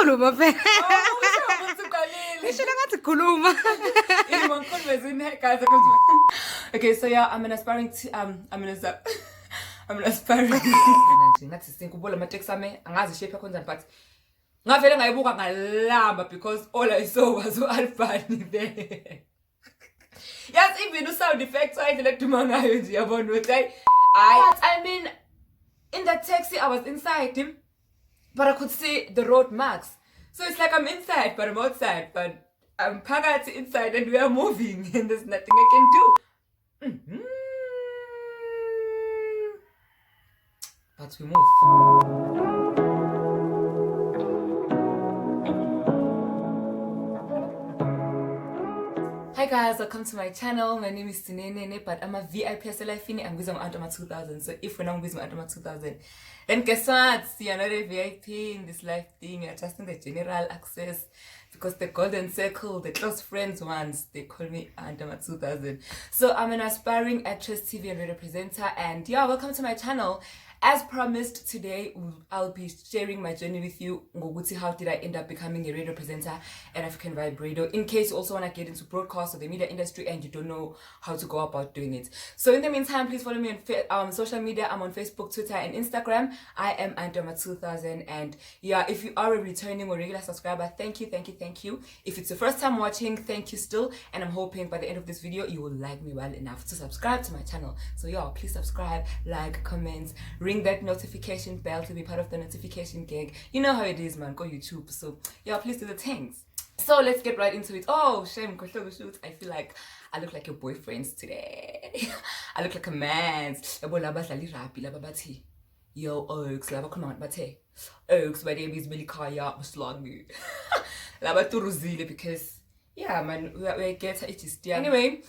Khuluma phela. Oh, usho ukuthi Ngisho ngathi khuluma. Guys, okay, so yeah, I'm an aspiring ngathi sinkubula amateksi ami angazi shape yakhona but ngavele ngayibuka ngalamba because all I saw was u-Albani there. Yes, even sound effects ayivele duma ngayo nje yabona ukuthi I mean in that taxi I was inside him but I could see the road marks. So it's like I'm inside but I'm outside, but I'm phakathi inside and we are moving and there's nothing I can do. But we move. Hi guys, welcome to my channel. My name is Tinene, but I'm a VIP Selifini. I'm with my 2000. So if we're not with my 2000, then guess what? You're not a VIP in this life thing. You're just in the general access. Because the golden circle, the close friends ones, they call me under my 2000. So I'm an aspiring actress, TV and radio presenter, and yeah, welcome to my channel. As promised, today I'll be sharing my journey with you. How did I end up becoming a radio presenter and African Vibe Radio? In case you also want to get into broadcast or the media industry and you don't know how to go about doing it. So in the meantime, please follow me on social media. I'm on Facebook, Twitter, and Instagram. I am Andoma2000. And yeah, if you are a returning or regular subscriber, thank you. If it's the first time watching, thank you still. And I'm hoping by the end of this video, you will like me well enough to subscribe to my channel. So yeah, please subscribe, like, comment, ring that notification bell to be part of the notification gig. You know how it is, man. Go YouTube. So yeah, please do the things. So let's get right into it. Oh, shame. I feel like I look like your boyfriends today. I look like a man. Yo, Oaks, laba come on, bathe. Oaks, my name is Melikaya Muslanu. Laba turuzile because yeah, man, we get it is there. Anyway,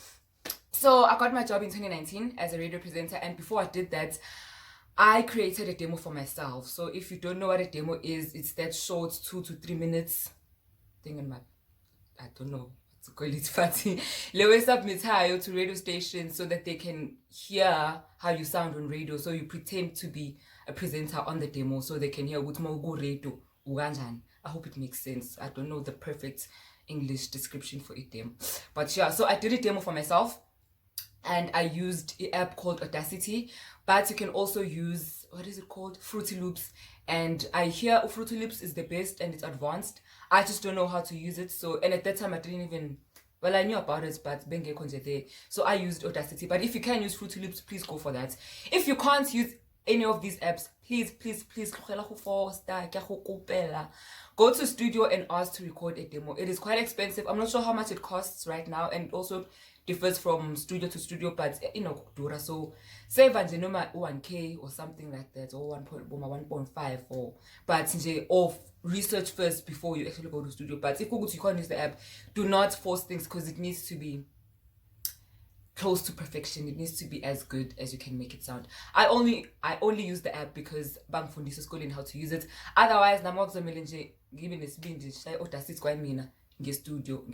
so I got my job in 2019 as a radio presenter, and before I did that, I created a demo for myself. So if you don't know what a demo is, it's that short 2 to 3 minutes thing in my, I don't know what to call it, fatty. Lewe submit to radio stations so that they can hear how you sound on radio. So you pretend to be a presenter on the demo so they can hear what go radio. I hope it makes sense. I don't know the perfect English description for a demo. But yeah, so I did a demo for myself. And I used an app called Audacity, but you can also use, what is it called? Fruity Loops. And I hear Fruity Loops is the best and it's advanced. I just don't know how to use it. So, and at that time I didn't even, well, I knew about it, but Benge Konjete. So I used Audacity. But if you can use Fruity Loops, please go for that. If you can't use any of these apps, please, go to studio and ask to record a demo. It is quite expensive. I'm not sure how much it costs right now, and also differs from studio to studio, but you know, Dura. So say Vangenoma 1K or something like that, or 1.5 or but of research first before you actually go to studio. But if you can't use the app, do not force things because it needs to be close to perfection. It needs to be as good as you can make it sound. I only use the app because bang fundisa schooling how to use it. Otherwise, given this binge Audacity kwa mina studio.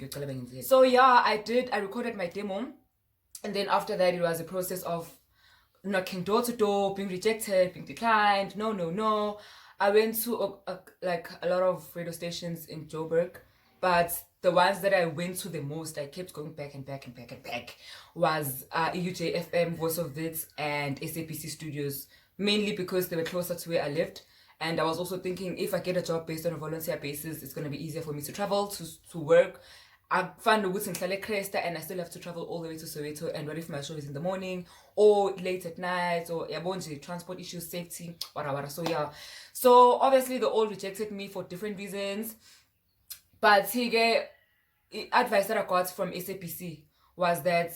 So yeah, I recorded my demo, and then after that it was a process of knocking door to door, being rejected, being declined. No. I went to like a lot of radio stations in Joburg, but the ones that I went to the most, I kept going back was EUJ FM, Voice of Wits, and SAPC Studios, mainly because they were closer to where I lived. And I was also thinking, if I get a job based on a volunteer basis, it's going to be easier for me to travel to work. I found the woods in Tlale Cresta and I still have to travel all the way to Soweto. And what if my show is in the morning or late at night, or transport issues, safety, whatever. So yeah. So obviously they all rejected me for different reasons. But the advice that I got from SAPC was that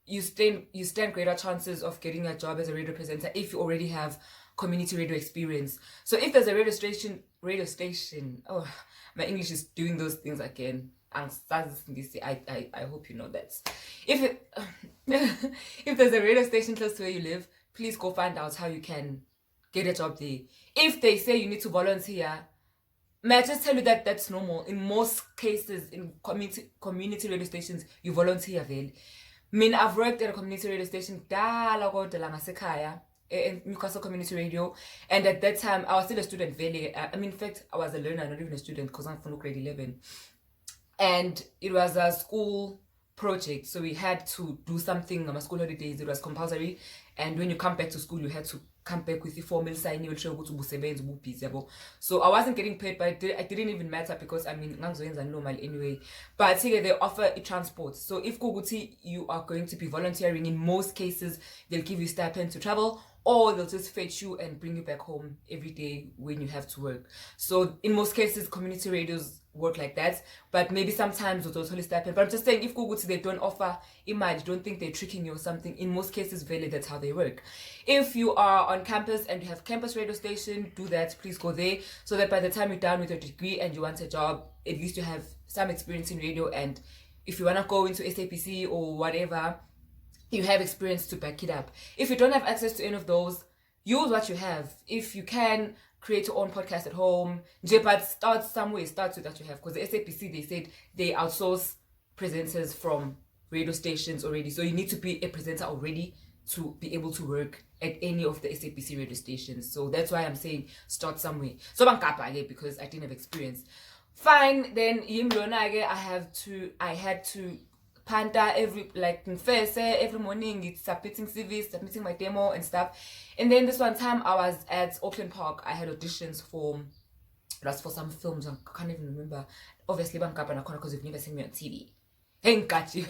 you stand greater chances of getting a job as a radio presenter if you already have community radio experience. So if there's a radio station, oh, my English is doing those things again. I hope you know that. If there's a radio station close to where you live, please go find out how you can get a job there. If they say you need to volunteer, may I just tell you that that's normal. In most cases, in community radio stations, you volunteer. I've worked at a community radio station in Newcastle Community Radio. And at that time, I was still a student, really. I mean, in fact, I was a learner, not even a student, because I'm from grade 11. And it was a school project, so we had to do something on my school holidays. It was compulsory, and when you come back to school, you had to come back with the formal sign. You will show busy. So I wasn't getting paid, but it didn't even matter because I mean, are normal anyway. But here they offer a transport. So if Koguti, you are going to be volunteering, in most cases, they'll give you stipend to travel, or they'll just fetch you and bring you back home every day when you have to work. So in most cases, community radios work like that, but maybe sometimes with totally stipend. But I'm just saying, if Google they don't offer image, don't think they're tricking you or something. In most cases, really, that's how they work. If you are on campus and you have campus radio station, do that. Please go there, so that by the time you're done with your degree and you want a job, at least you have some experience in radio. And if you want to go into SAPC or whatever, you have experience to back it up. If you don't have access to any of those, use what you have. If you can, create your own podcast at home, but start somewhere. Start with what you have, because the SAPC, they said they outsource presenters from radio stations already, so you need to be a presenter already to be able to work at any of the SAPC radio stations. So that's why I'm saying start somewhere. So because I didn't have experience. Fine, then I had to panda every morning. It's submitting CVs, submitting my demo and stuff. And then this one time I was at Auckland Park. I had auditions for some films. I can't even remember. Obviously, because you've never seen me on TV. Hey, got you.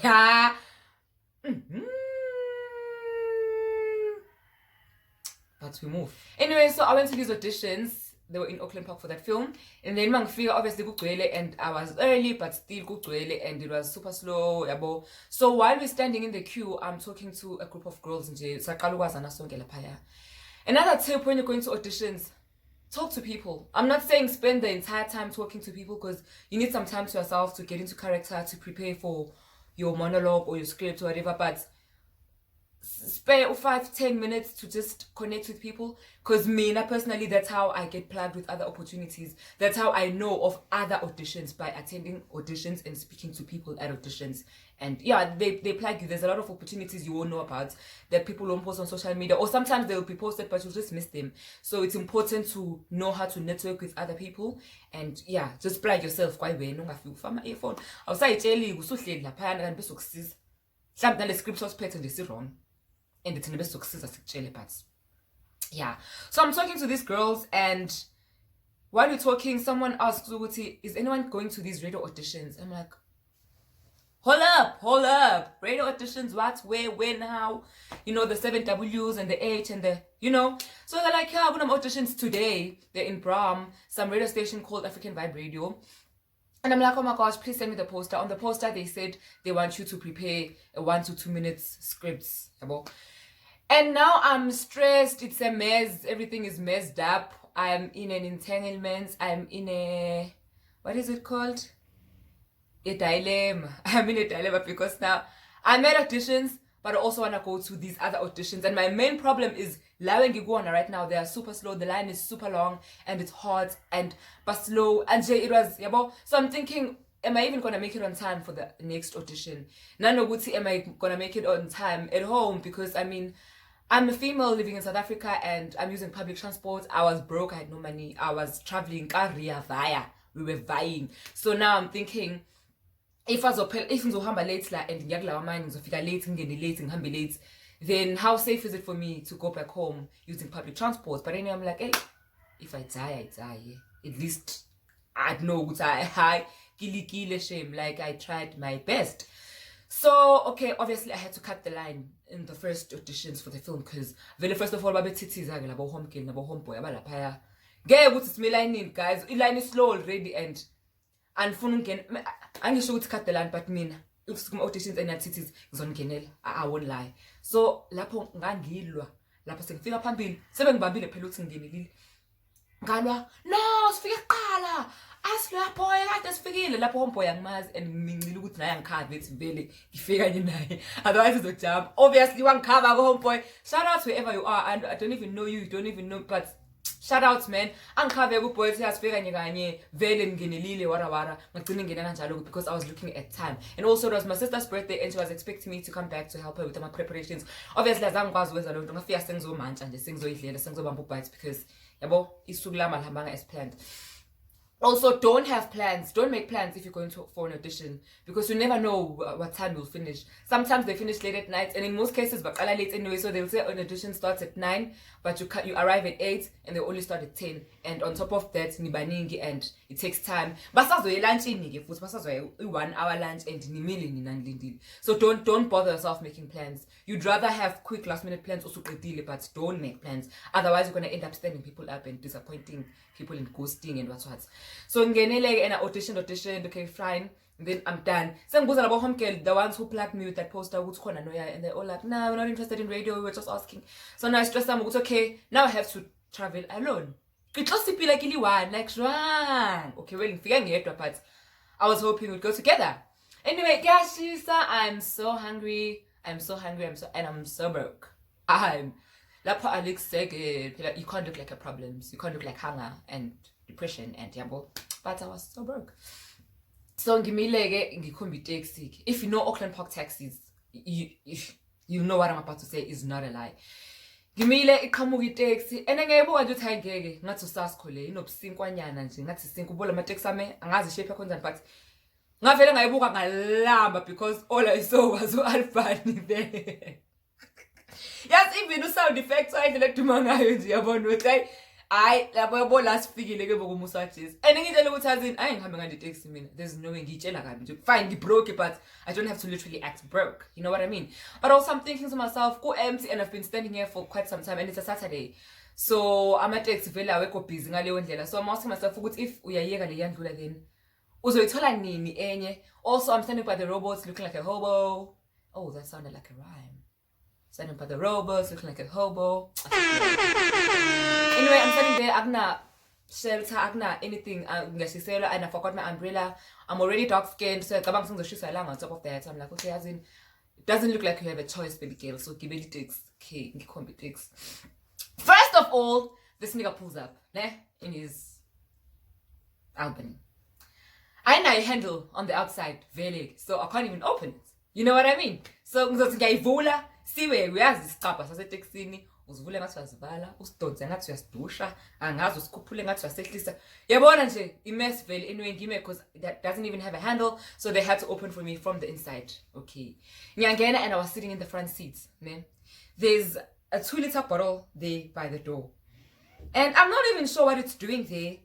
But we move. Anyway, so I went to these auditions. They were in Auckland Park for that film. And then obviously and I was early, but still and it was super slow. So while we're standing in the queue, I'm talking to a group of girls. Another tip when you're going to auditions, talk to people. I'm not saying spend the entire time talking to people, because you need some time to yourself to get into character, to prepare for your monologue or your script or whatever, but spare 5-10 minutes to just connect with people. Because me personally, that's how I get plugged with other opportunities. That's how I know of other auditions, by attending auditions and speaking to people at auditions. And yeah, they plug you. There's a lot of opportunities you won't know about that people don't post on social media, or sometimes they'll be posted but you'll just miss them. So it's important to know how to network with other people, and yeah, just plug yourself. Quite well, no earphone. I'll say something the script was pattern is wrong. And it's never success as parts. Yeah. So I'm talking to these girls, and while we're talking, someone asks, is anyone going to these radio auditions? I'm like, hold up. Radio auditions, what, where, when, how? You know, the 7 W's and the H and the, So they're like, yeah, I'm going to auditions today. They're in Bram, some radio station called African Vibe Radio. And I'm like, oh my gosh, please send me the poster. On the poster, they said they want you to prepare a 1 to 2 minutes scripts. And now I'm stressed. It's a mess. Everything is messed up. I'm in an entanglement. I'm in a, what is it called? A dilemma. I'm in a dilemma because now I'm at auditions, but I also want to go to these other auditions. And my main problem is right now, they are super slow. The line is super long and it's hot and but slow. And it was, so I'm thinking, am I even going to make it on time for the next audition? Nanoguti, am I going to make it on time at home? Because I mean, I'm a female living in South Africa and I'm using public transport. I was broke, I had no money. I was traveling, we were vying. So now I'm thinking, if ngizohamba late and ngiyakulawa manje ngizofika late ngihambe late, then how safe is it for me to go back home using public transport? But anyway, I'm like, hey, if I die, I die. At least I know I shame, like I tried my best. So okay, obviously I had to cut the line in the first auditions for the film, because very first of all homeboy abalaphaya ngeke ukuthi simelayinini guys, iline is slow already and andifuna ungena, angisho ukuthi cut the line, but mina if some auditions and titties ngizongenela, I won't lie. So lapho ngangilwa, lapho sengifika phambili sebengibambile phela ukuthi ngingenelile, ngalwa no sifike kuqala asla boy kade sifikile lapho homeboy angimazi and ngicela ukuthi naye angikhave ethi vele ngifika kanye naye, otherwise izojump. Obviously wangikhava ko homeboy. Shout out to wherever you are, and I don't even know you don't even know, but Shout outs, man. Angikhabe ku-Bolt yasifika kanye vele ngingenelile wara ngagcina ngene kanjalo because I was looking at time. And also it was my sister's birthday and she was expecting me to come back to help her with my preparations. Obviously azangikwazi ukwenza lonto ngafika sengizomantsa nje sengizoyidlela sengizobamba u-bites because yabo isuku lami alihambanga as planned. Also, don't have plans. Don't make plans if you're going for an audition because you never know what time you'll finish. Sometimes they finish late at night, and in most cases, but late anyway. So they'll say an audition starts at 9, but you arrive at 8, and they only start at 10. And on top of that, nibaningi, and it takes time. Basazo lunch inigi, basazo 1 hour lunch, and nimili ninandlindili. So don't bother yourself making plans. You'd rather have quick last minute plans also, but don't make plans. Otherwise, you're gonna end up standing people up and disappointing people and ghosting and what's what. So ngenele and I auditioned, okay, fine. And then I'm done. Some goes about home girl, the ones who plugged me with that poster, and they're all like, nah, we're not interested in radio, we were just asking. So now I stressed them, it's okay, now I have to travel alone. It just be like like run. Okay, well, but I was hoping we'd go together. Anyway, Gashisa, I'm so hungry, and I'm so broke. Lapho Alex said, you can't look like a problems, you can't look like hunger and depression and yabo. But I was so broke. So ngimileke ngikhomba taxi. If you know Auckland Park taxis, you know what I'm about to say is not a lie. Ngimile iqhamuka taxi and ngiyayibuka nje ukuthi hayingeke ngathi usasikhole inobusinkwanyana nje ngathi sinkubola ama taxi ame angazi shape yakho njani but ngavele ngayibuka ngalamba because all I saw was uAlfani there. Yes, even sound effects I like to mangayo nje yabona ukuthi I labo last fikile ke bokumusajis. And ngitshela ukuthi azini I ngihambe ngande taxi mina. There's no way ngitshela kabi nje. Fine, ngibroke but I don't have to literally act broke. You know what I mean? But also I'm thinking to myself, go empty and I've been standing here for quite some time and it's a Saturday. So I'm at taxi vele awekho busy ngaleyo ndlela. So I'm asking myself ukuthi if uyayeka le yandlula then uzoyithola nini enye. Also I'm standing by the robots looking like a hobo. Oh, that sounded like a rhyme. Standing by the robots, looking like a hobo. Anyway, I'm standing there, Agna shelter, Agna anything, and I forgot my umbrella. I'm already dark skinned, so I'm on top of that. I'm like, okay, as in, it doesn't look like you have a choice, baby girl. So give it takes, okay, takes. First of all, this nigga pulls up, in his Albany. I know a handle on the outside, very, so I can't even open it. You know what I mean? So ngizothiya siwe uyazi isicapha saseTexini uzivule ngathi uyazivala usidonse ngathi uyasidusha angazi usikhuphule ngathi uyasehlisa yabona nje imess vele anyway ngime because that doesn't even have a handle so they had to open for me from the inside. Okay, ngiyangena and I was sitting in the front seat, man. There's a 2-liter bottle there by the door and I'm not even sure what it's doing there,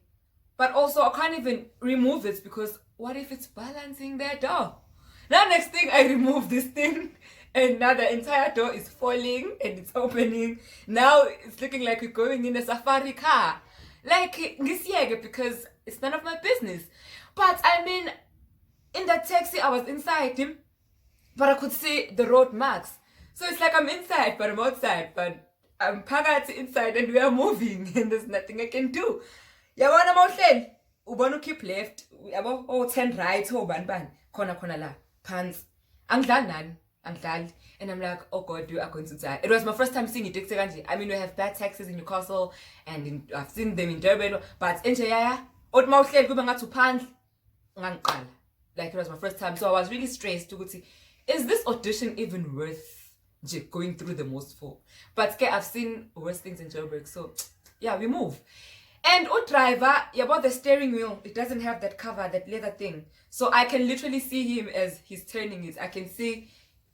but also I can't even remove it because what if it's balancing that door? Now next thing I remove this thing and now the entire door is falling and it's opening. Now it's looking like we're going in a safari car. Like because it's none of my business. But I mean, in that taxi I was inside him, but I could see the road marks. So it's like I'm inside but I'm outside, but I'm parked inside and we are moving and there's nothing I can do. Yabona mawuhleli ubona keep left yabo oh turn right oh ban khona la pants angidlali and I'm like, oh god, you are going to die. It was my first time seeing it. I mean, we have bad taxis in Newcastle and I've seen them in Durban, but in Jaya like it was my first time, so I was really stressed to see, is this audition even worth going through the most for? But I've seen worse things in Joburg, so yeah, we move. And driver, about the steering wheel, it doesn't have that cover, that leather thing. So I can literally see him as he's turning it. I can see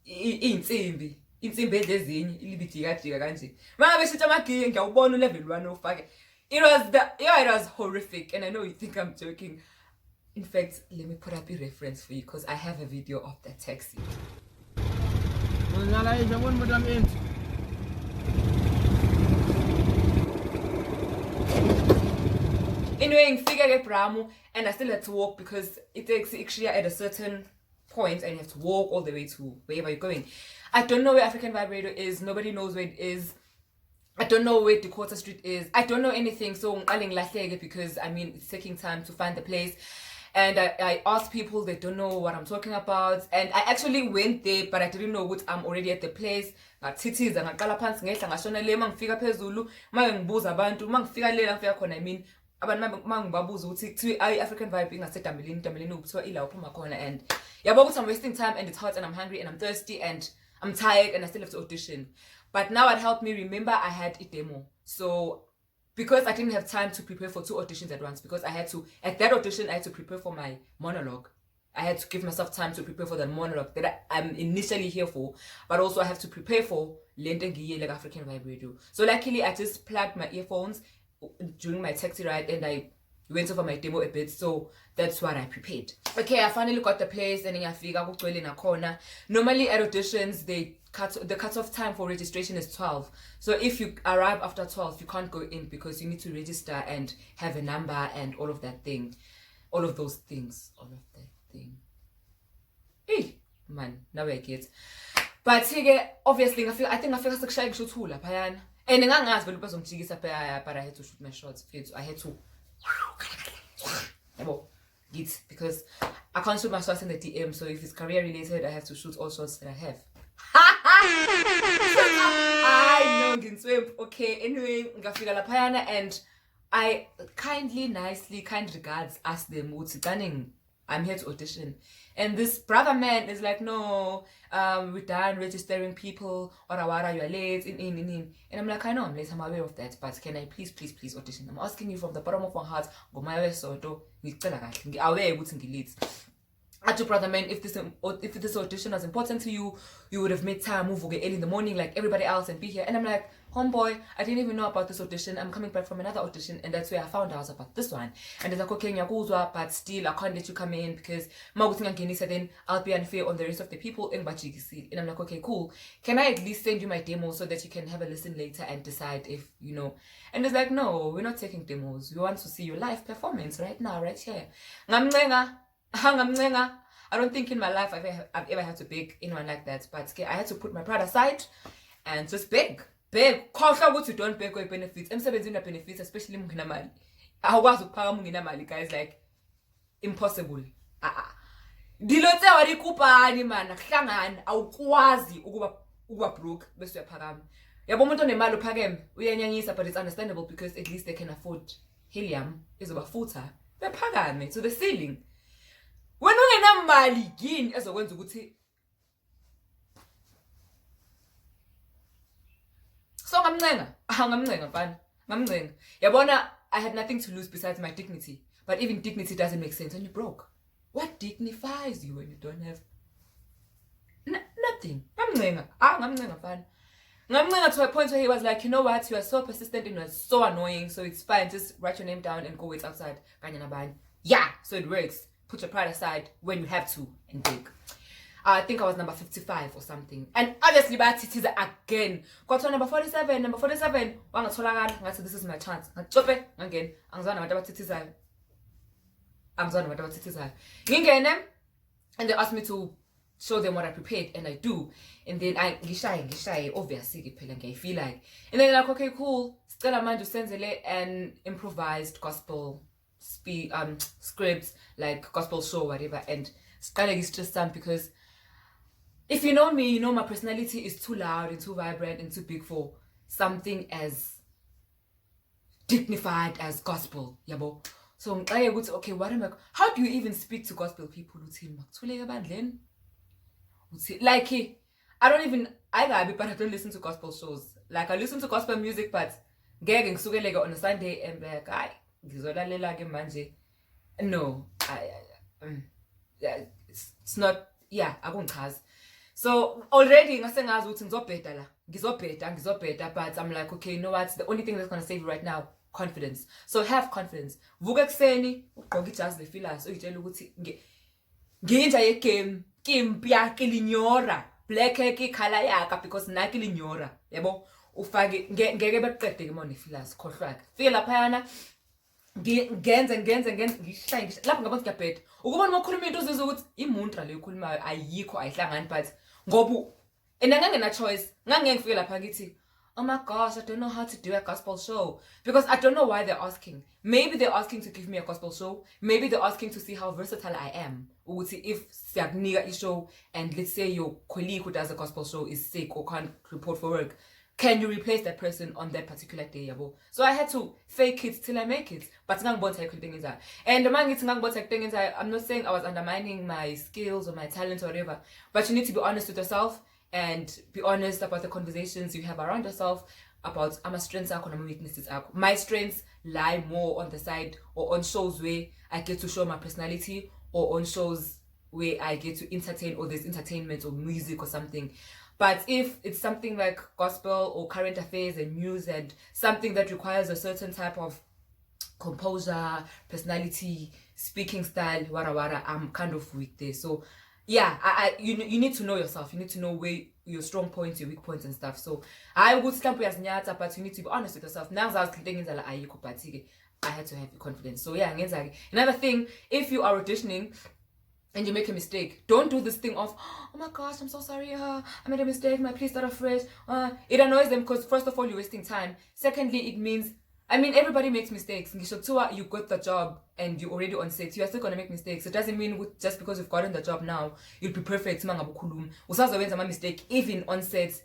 insimbi ezinye ilibijika kanje. Mangabe shitha amagiye ngiyawubona ulevel 1 ofake. It was horrific and I know you think I'm joking. In fact, let me put up a reference for you because I have a video of that taxi. Anyway, figure get Bramu and I still had to walk because it takes actually at a certain point and you have to walk all the way to wherever you're going. I don't know where African Vibe Radio is. Nobody knows where it is. I don't know where Dakota Street is. I don't know anything. So I'm lahleke because I mean it's taking time to find the place. And I asked people, they don't know what I'm talking about. And I actually went there, but I didn't know what I'm already at the place. Ngathithiza ngaqala phansi ngehla ngashona le mangifika phezulu mangibuza abantu mangifika le la ngifika khona I mean abantu mangibabuza ukuthi kuthiwa African vibe ingasedambeleni ukuthiwa ila uphuma khona and yabo ukuthi I'm wasting time and it's hot and I'm hungry and I'm thirsty and I'm tired and I still have to audition. But now it helped me remember I had a demo. So because I didn't have time to prepare for 2 auditions at once, because I had to, at that audition, I had to prepare for my monologue. I had to give myself time to prepare for the monologue that I'm initially here for, but also I have to prepare for Lendengiye like African Vibe Radio. So luckily, I just plugged my earphones during my taxi ride and I went over my demo a bit, so that's what I prepared. Okay, I finally got the place and in a corner. Normally at auditions, the cutoff time for registration is 12. So if you arrive after 12, you can't go in because you need to register and have a number and all of that thing. All of those things. All of that thing. Hey, man, now I get. But obviously, I think I feel like I should hula payana. And but I had to shoot my shots. I had to because I can't shoot my shots in the DM, so if it's career related, I have to shoot all shots that I have. I know swim. Okay, anyway, ngafika laphayana and I kind regards asked them what's running. I'm here to audition. And this brother man is like, no, we're done registering people. Wara, you're late. In. And I'm like, I know I'm late. I'm aware of that. But can I please audition? I'm asking you from the bottom of my heart. Go my way, so do aware what's late. I told brother man, if this audition was important to you, you would have made time, move early in the morning like everybody else and be here. And I'm like, homeboy, I didn't even know about this audition. I'm coming back from another audition, and that's where I found out about this one. And it's like, okay, but still I can't let you come in because then I'll be unfair on the rest of the people in Bachigisi. And I'm like, okay, cool. Can I at least send you my demo so that you can have a listen later and decide if you know? And it's like, no, we're not taking demos. We want to see your live performance right now, right here. I don't think in my life I've ever had to beg anyone like that. But I had to put my pride aside and just beg. What you don't beg or benefits. I'm 17 benefits, especially munginamali. I was munginamali, guys, like impossible. Dilote wari kupani man, klangan, awukwazi ukuba broke bese uyaphakama. Yabo umuntu onemali uphakeme uyanyanyisa, but it's understandable because at least they can afford helium izobafutha bephakame to the ceiling. When ungenamali yini ezokwenza ukuthi so ngamncenga mfana ngamncenga yabona I had nothing to lose besides my dignity, but even dignity doesn't make sense when you're broke. What dignifies you when you don't have nothing? Ngamncenga mfana ngamncenga to a point where he was like, you know what, you are so persistent and you are so annoying, so it's fine, just write your name down and go wait outside. Yeah, so it works. Put your pride aside when you have to and beg. I think I was number 55 or something. And obviously, but it is again. Got to number 47. Number 47. This is my chance. Again. And they asked me to show them what I prepared, and I do. And then I shy, obviously, I feel like. And then they're like, okay, cool. Still, I'm going to send an improvised gospel scripts, like gospel show, whatever. And Skylag is just done because if you know me, you know my personality is too loud and too vibrant and too big for something as dignified as gospel. Yabo. So I would say, okay, how do you even speak to gospel people? Like I don't listen to gospel shows. Like I listen to gospel music, but gagging on a Sunday and be like, no, it's not. Yeah, I won't cause. So already ngizobheda, but I'm like, okay, you know what? The only thing that's gonna save you right now, confidence. So have confidence. Vuka kuseni, ugqoke ijazi lefila, so utshela ukuthi nginja yegame, kimpi yakhe linyora, black hair color yaka because naki linyora. Yabo, ufake ngeke beqede ke manje filas, khohlwa. Fika laphayana ngenze ngishaye lapho ngabantu ngiyabheda ukubona makhuluma into uzizwe ukuthi imuntra le ukhulumayo ayikho ayihlangani but ngoba enangangena choice ngangeke ngifike lapha kithi oh my gosh, I don't know how to do a gospel show. Because I don't know why they're asking. Maybe they're asking to give me a gospel show. Maybe they're asking to see how versatile I am. Or see if siyakunika show and let's say your colleague who does a gospel show is sick or can't report for work. Can you replace that person on that particular day, yabo? So I had to fake it till I make it. But and I'm not saying I was undermining my skills or my talent or whatever. But you need to be honest with yourself and be honest about the conversations you have around yourself about my strengths and my weaknesses. My strengths lie more on the side or on shows where I get to show my personality or on shows where I get to entertain or there's entertainment or music or something. But if it's something like gospel or current affairs and news and something that requires a certain type of composure, personality, speaking style, wara, I'm kind of weak there. So yeah, you need to know yourself. You need to know where your strong points, your weak points and stuff. So I would stamp as nyata, but you need to be honest with yourself. Now I had to have confidence. So yeah, another thing, if you are auditioning and you make a mistake, don't do this thing of, oh my gosh, I'm so sorry, I made a mistake, please start afresh. It annoys them because first of all, you're wasting time. Secondly, it means, everybody makes mistakes. You got the job and you're already on set. You are still going to make mistakes. It doesn't mean just because you've gotten the job now, you'll be perfect. Usazowenza a mistake even on set.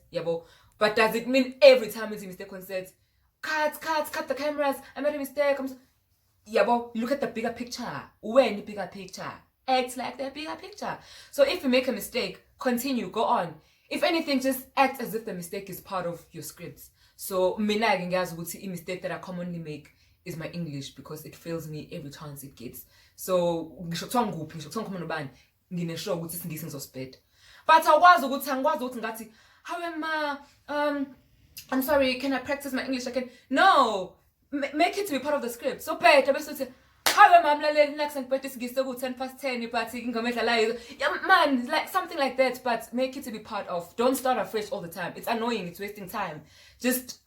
But does it mean every time it's a mistake on set? Cut the cameras. I made a mistake. Look at the bigger picture. When the bigger picture? Act like the bigger picture. So if you make a mistake, continue, go on. If anything, just act as if the mistake is part of your scripts. So mina ngiyazi ukuthi a mistake that I commonly make is my English because it fails me every chance it gets. So ngisho kuthiwa nguphi, ngisho kuthiwa ngikhuluma nobani, ngine-sure ukuthi isingisi ngizosipeda. But angikwazi ukuthi ngathi, how am I, I'm sorry, can I practice my English again? No, make it to be part of the script. So better bese uthi how am I mlaleli next and but isingisi ku 10:10 but ingomedla la. Yeah man, like something like that, but make it to be part of. Don't start afresh all the time. It's annoying, it's wasting time. Just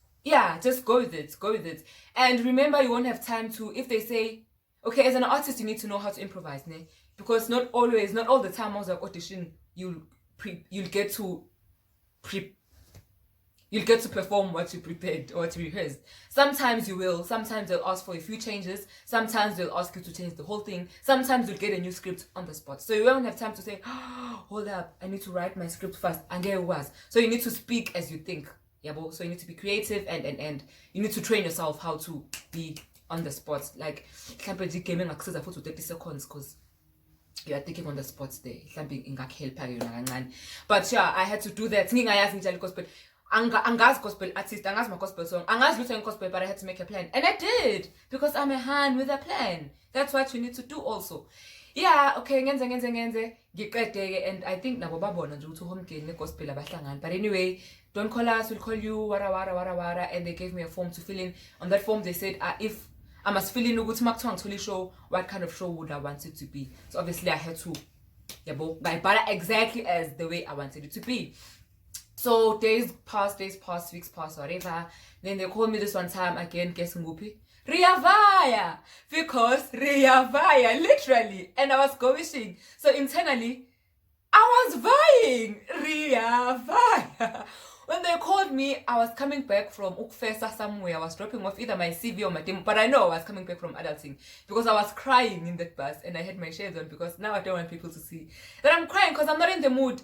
go with it. And remember, you won't have time to, if they say, okay, as an artist, you need to know how to improvise, ne? Because not all the time, as an audition, you'll get to perform what you prepared or what you rehearsed. Sometimes you will. Sometimes they'll ask for a few changes. Sometimes they'll ask you to change the whole thing. Sometimes you'll get a new script on the spot. So you won't have time to say, oh, hold up, I need to write my script first. And there it was. So you need to speak as you think. So you need to be creative and you need to train yourself how to be on the spot. Like, can't be gaming access for 30 seconds because you are thinking on the spot there. But yeah, I had to do that. Gospel. Anga's gospel artist, anga's my gospel song, anga's listening gospel, but I had to make a plan. And I did, because I'm a hand with a plan. That's what you need to do also. Yeah, okay, ngenze, and I think nabo babona nje ukuthi home game gospel abahlangana. But anyway, don't call us, we'll call you, wara, and they gave me a form to fill in. On that form they said if I must fill in ukuthi makuthiwa ngithole show, what kind of show would I want it to be? So obviously I had to but exactly as the way I wanted it to be. So days passed, weeks passed, whatever. Then they called me this one time again, guess ngupi? Riyavaya! Because Riyavaya, literally. And I was going. So internally, I was vying. Riyavaya. When they called me, I was coming back from Ukfesa somewhere. I was dropping off either my CV or my demo. But I know I was coming back from adulting. Because I was crying in that bus. And I had my shades on because now I don't want people to see that I'm crying because I'm not in the mood.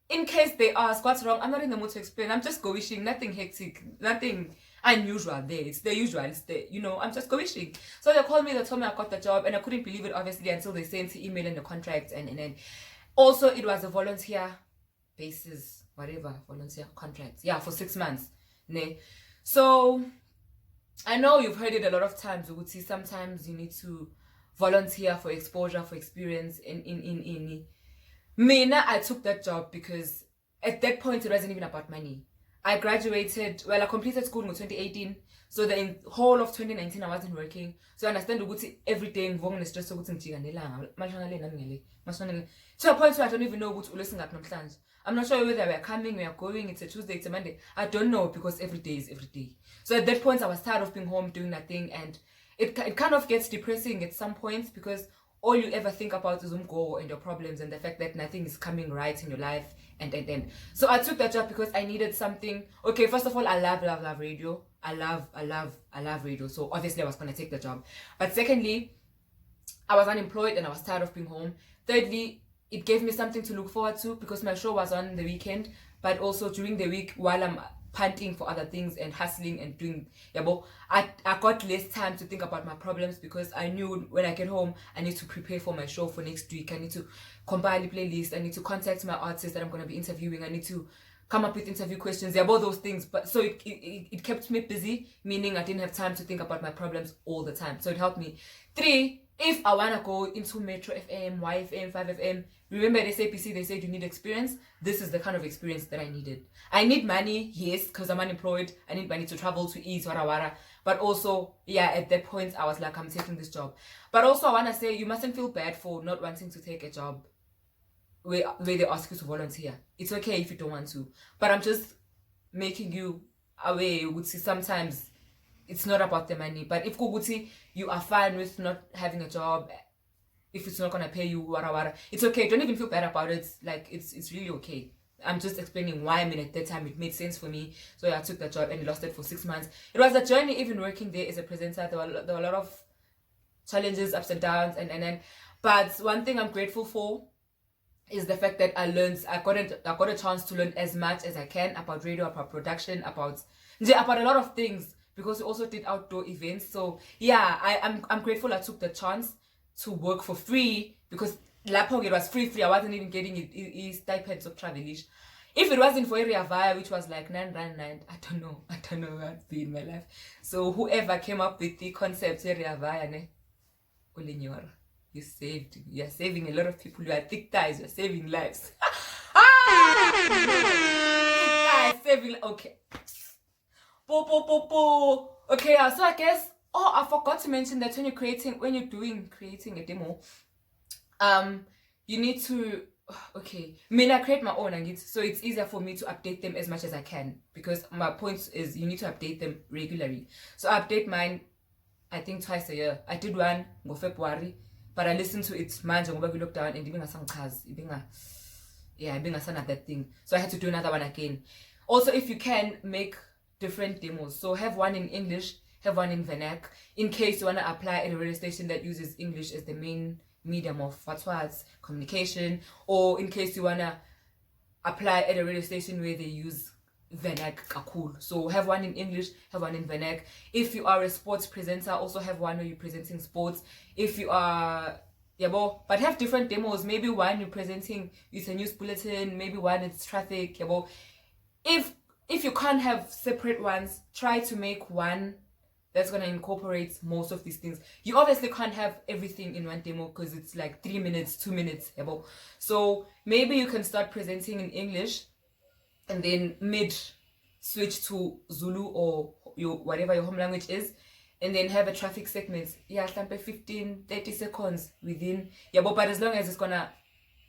In case they ask what's wrong, I'm not in the mood to explain. I'm just wishing, nothing hectic, nothing unusual there. It's the usual. It's the, I'm just wishing. So they called me, they told me I got the job, and I couldn't believe it, obviously, until they sent the email and the contract. And then also, it was a volunteer basis, volunteer contract. Yeah, for 6 months. Ne? So I know you've heard it a lot of times. You would see sometimes you need to volunteer for exposure, for experience in Mina, I took that job because at that point it wasn't even about money. I graduated, I completed school in 2018. So the whole of 2019 I wasn't working. So I understand every day I'm stress to a point where I don't even know what to at. I'm not sure whether we're coming, we're going, it's a Tuesday, it's a Monday. I don't know because every day is every day. So at that point I was tired of being home doing nothing, and it kind of gets depressing at some points because all you ever think about is umgo and your problems and the fact that nothing is coming right in your life. And so I took that job because I needed something. Okay, first of all, I love radio. I love radio. So obviously I was gonna take the job. But secondly, I was unemployed and I was tired of being home. Thirdly, it gave me something to look forward to because my show was on the weekend, but also during the week while I'm punting for other things and hustling and doing I got less time to think about my problems because I knew when I get home I need to prepare for my show for next week. I need to compile a playlist, I need to contact my artists that I'm going to be interviewing, I need to come up with interview questions, about those things. But so it kept me busy, meaning I didn't have time to think about my problems all the time. So it helped me. 3, if I want to go into Metro FM, YFM, 5FM, remember at SAPC they said you need experience. This is the kind of experience that I needed. I need money, yes, because I'm unemployed. I need money to travel, to eat, wara. But also, at that point I was like, I'm taking this job. But also I want to say, you mustn't feel bad for not wanting to take a job where they ask you to volunteer. It's okay if you don't want to. But I'm just making you aware, would see sometimes it's not about the money. But if Kuguti, you are fine with not having a job, if it's not gonna pay you, wara, it's okay. Don't even feel bad about it. Like it's really okay. I'm just explaining why. I mean, at that time it made sense for me. So I took that job and lost it for 6 months. It was a journey, even working there as a presenter. There were a lot of challenges, ups and downs, and but one thing I'm grateful for is the fact that I got a chance to learn as much as I can about radio, about production, about a lot of things, because we also did outdoor events. So I'm grateful I took the chance to work for free, because lapho it was free. I wasn't even getting it stipends of travelish. If it wasn't for Area Via, which was like 999, I don't know where I'd be in my life. So whoever came up with the concept Area Via, you're saving a lot of people. You are thick thighs, you're saving lives. Saving, okay. Okay, so I guess, I forgot to mention that when you're creating a demo, you need to, I create my own, so it's easier for me to update them as much as I can, because my point is you need to update them regularly. So I update mine, I think twice a year. I did one in February, but I listened to it manje ngoba we looked down and ibinga that thing. So I had to do another one again. Also, if you can, make different demos. So have one in English, have one in vernac, in case you want to apply at a radio station that uses English as the main medium of communication, or in case you want to apply at a radio station where they use vernac kakul. So have one in English, have one in vernac. If you are a sports presenter, also have one where you're presenting sports. If you are but have different demos. Maybe one you're presenting it's a news bulletin, maybe one it's traffic. If you can't have separate ones, try to make one that's going to incorporate most of these things. You obviously can't have everything in one demo because it's like 3 minutes, 2 minutes. So maybe you can start presenting in English and then mid switch to Zulu or whatever your home language is, and then have a traffic segment. 15-30 seconds within. But as long as it's going to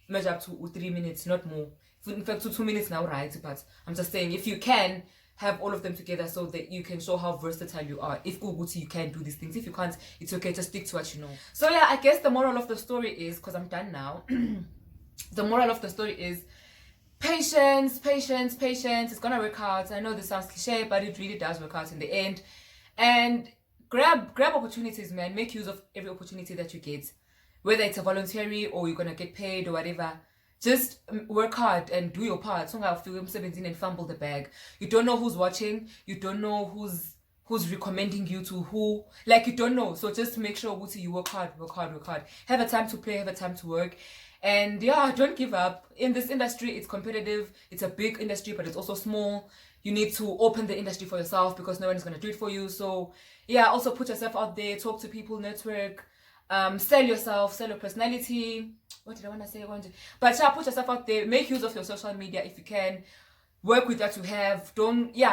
measure up to 3 minutes, not more. In fact, 2 minutes now, right? But I'm just saying, if you can have all of them together so that you can show how versatile you are. If you can do these things. If you can't, it's okay. Just stick to what you know. So I guess the moral of the story is, because I'm done now, the moral of the story is patience. It's gonna work out. I know this sounds cliche, but it really does work out in the end. And grab opportunities, man. Make use of every opportunity that you get, whether it's a voluntary or you're gonna get paid or whatever. Just work hard and do your part. So I'll film 17 and fumble the bag. You don't know who's watching. You don't know who's recommending you to who. Like, you don't know. So just make sure you work hard. Have a time to play. Have a time to work. And don't give up. In this industry, it's competitive. It's a big industry, but it's also small. You need to open the industry for yourself because no one is going to do it for you. So also put yourself out there. Talk to people. Network. Sell yourself. Sell your personality. What did I want to say? But put yourself out there. Make use of your social media if you can. Work with what you have.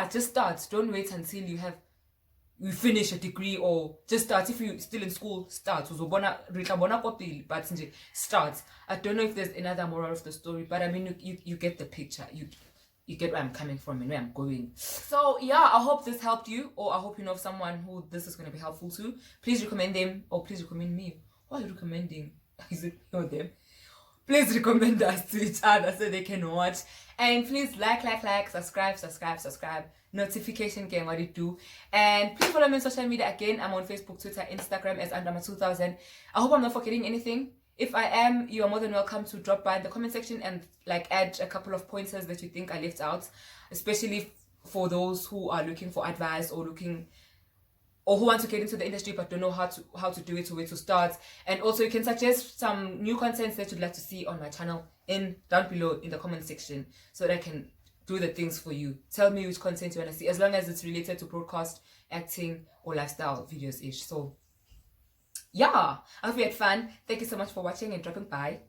Just start. Don't wait until you finish a degree, or just start. If you're still in school, start. But start. I don't know if there's another moral of the story, but I mean, you get the picture. You get where I'm coming from and where I'm going. So I hope this helped you, or I hope you know of someone who this is going to be helpful to. Please recommend them, or please recommend me. Why are you recommending? Is it know them? Please recommend us to each other so they can watch. And please like, subscribe. Notification game, what it do. And please follow me on social media again. I'm on Facebook, Twitter, Instagram as Andama2000. I hope I'm not forgetting anything. If I am, you are more than welcome to drop by in the comment section and like add a couple of pointers that you think I left out, especially for those who are looking for advice or who want to get into the industry but don't know how to do it or where to start. And also you can suggest some new content that you'd like to see on my channel down below in the comment section so that I can do the things for you. Tell me which content you want to see, as long as it's related to broadcast, acting, or lifestyle videos ish. So yeah, I hope you had fun. Thank you so much for watching and dropping by.